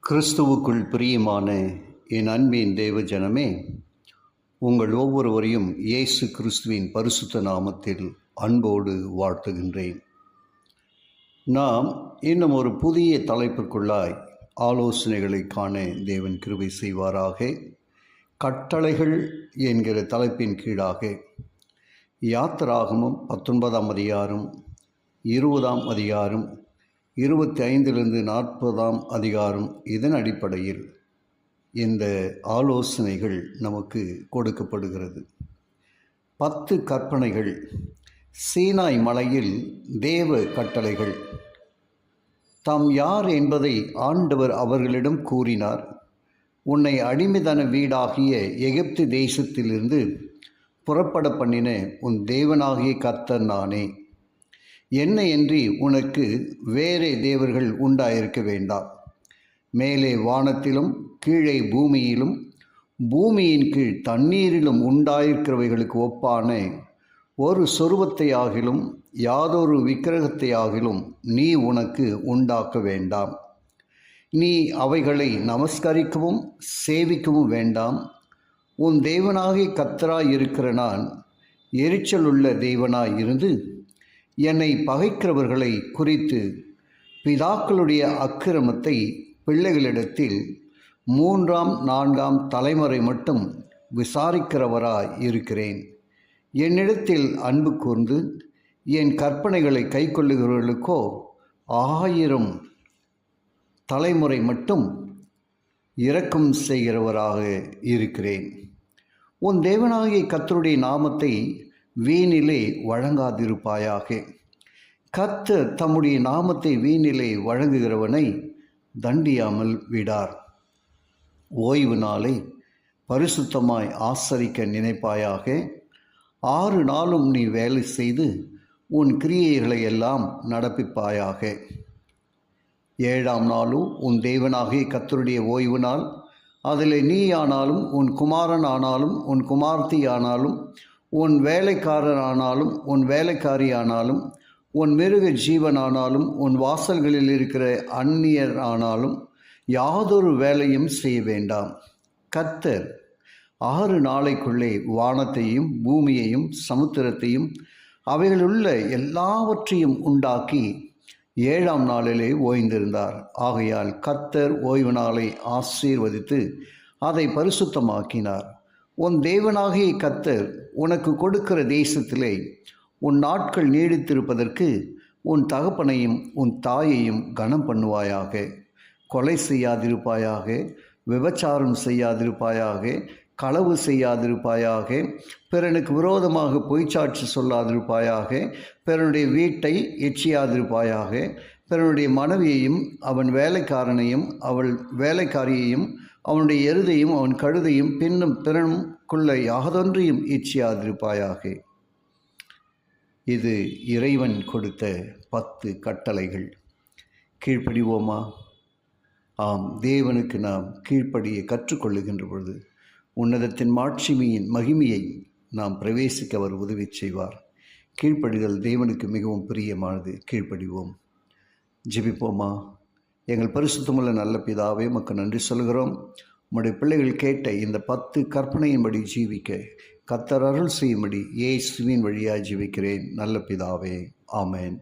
கிறிஸ்துவுக்குள் பிரியமான என் அன்பின் தேவ ஜனமே, உங்கள் ஒவ்வொருவரையும் இயேசு கிறிஸ்துவின் பரிசுத்த நாமத்தில் அன்போடு வாழ்த்துகின்றேன். நாம் இன்னும் ஒரு புதிய தலைப்புக்குள்ளாய் ஆலோசனைகளை காண தேவன் கிருபை செய்வாராக. கட்டளைகள் என்கிற தலைப்பின் கீழாக யாத்திராகமம் 19ஆம் அதிகாரம், 20ஆம் அதிகாரம், 25 40ஆம் அதிகாரம், இதன் அடிப்படையில் இந்த ஆலோசனைகள் நமக்கு கொடுக்கப்படுகிறது. 10 கற்பனைகள், சீனாய் மலையில் தேவ கட்டளைகள். தாம் யார் என்பதை ஆண்டவர் அவர்களிடம் கூறினார். உன்னை அடிமைதன வீடாகிய எகிப்து தேசத்திலிருந்து புறப்பட பண்ணின உன் தேவனாகிய கர்த்தர் நானே. என்னையன்றி உனக்கு வேறே தேவர்கள் உண்டாயிருக்க வேண்டாம். மேலே வானத்திலும் கீழே பூமியிலும் பூமியின் கீழ் தண்ணீரிலும் உண்டாயிருக்கிறவைகளுக்கு ஒப்பான ஒரு சொருபத்தையாகிலும் யாதொரு விக்கிரகத்தையாகிலும் நீ உனக்கு உண்டாக்க வேண்டாம். நீ அவைகளை நமஸ்கரிக்கவும் சேவிக்கவும் வேண்டாம். உன் தேவனாகிய கர்த்தராய் இருக்கிற நான் எரிச்சலுள்ள தேவனாய் இருந்து என்னை பகைக்கிறவர்களை குறித்து பிதாக்களுடைய அக்கிரமத்தை பிள்ளைகளிடத்தில் 3ஆம் 4ஆம் தலைமுறை மட்டும் விசாரிக்கிறவராய் இருக்கிறேன். என்னிடத்தில் அன்பு கூர்ந்து என் கற்பனைகளை கைக்கொள்ளுகிறவர்களுக்கோ 1000 தலைமுறை மட்டும் இரக்கம் செய்கிறவராக இருக்கிறேன். உன் தேவனாகிய கர்த்தருடைய நாமத்தை வீணிலே வழங்காதிருப்பாயாக. கர்த்தர் தம்முடைய நாமத்தை வீணிலே வழங்குகிறவனை தண்டியாமல் விடார். ஓய்வு நாளை பரிசுத்தமாய் ஆசரிக்க நினைப்பாயாக. 6 நாளும் நீ வேலை செய்து உன் கிரியைகளை எல்லாம் நடப்பிப்பாயாக. 7ஆம் நாளும் உன் தேவனாகிய கர்த்தருடைய ஓய்வு நாள். அதில் நீ ஆனாலும் உன் குமாரன் ஆனாலும் உன் குமார்த்தி ஆனாலும் உன் வேலைக்காரரானாலும் உன் வேலைக்காரியானாலும் உன் மிருக ஜீவனானாலும் உன் வாசல்களில் இருக்கிற அந்நியர் ஆனாலும் யாதொரு வேலையும் செய்ய வேண்டாம். கர்த்தர் 6 நாளைக்குள்ளே வானத்தையும் பூமியையும் சமுத்திரத்தையும் அவைகளுள்ள எல்லாவற்றையும் உண்டாக்கி 7ஆம் நாளிலே ஓய்ந்திருந்தார். ஆகையால் கர்த்தர் ஓய்வு நாளை ஆசீர்வதித்து அதை பரிசுத்தமாக்கினார். உன் தேவனாகிய கர்த்தர் உனக்கு கொடுக்கிற தேசத்திலே உன் நாட்கள் நீடித்திருப்பதற்கு உன் தகப்பனையும் உன் தாயையும் கனம் பண்ணுவாயாக. கொலை செய்யாதிருப்பாயாக, விபச்சாரம் செய்யாதிருப்பாயாக, களவு செய்யாதிருப்பாயாக, பிறனுக்கு விரோதமாக பொய்ச்சாட்சி சொல்லாதிருப்பாயாக, பிறனுடைய வீட்டை எச்சியாதிருப்பாயாக, பிறனுடைய மனைவியையும் அவன் வேலைக்காரனையும் அவள் வேலைக்காரியையும் அவனுடைய எருதையும் அவன் கழுதையும் பின்னும் பிறனுக்குள்ள யாதொன்றையும் இச்சியாதிருப்பாயாக. இது இறைவன் கொடுத்த 10 கட்டளைகள். கீழ்ப்படிவோமா? ஆம், தேவனுக்கு நாம் கீழ்ப்படிய கற்றுக்கொள்ளுகின்ற பொழுது உன்னதத்தின் மாட்சிமையின் மகிமையை நாம் பிரவேசிக்க அவர் உதவி செய்வார். கீழ்ப்படிதல் தேவனுக்கு மிகவும் பிரியமானது. கீழ்ப்படிவோம். ஜெபிப்போமா? எங்கள் பரிசுத்தமுள்ள நல்ல பிதாவே, உமக்கு நன்றி சொல்கிறோம். உம்முடைய பிள்ளைகள் கேட்ட இந்த 10 கற்பனையின்படி ஜீவிக்க கர்த்தர் அருள் செய்யும்படி இயேசுவின் வழியாக ஜீவிக்கிறேன் நல்ல பிதாவே. ஆமென்.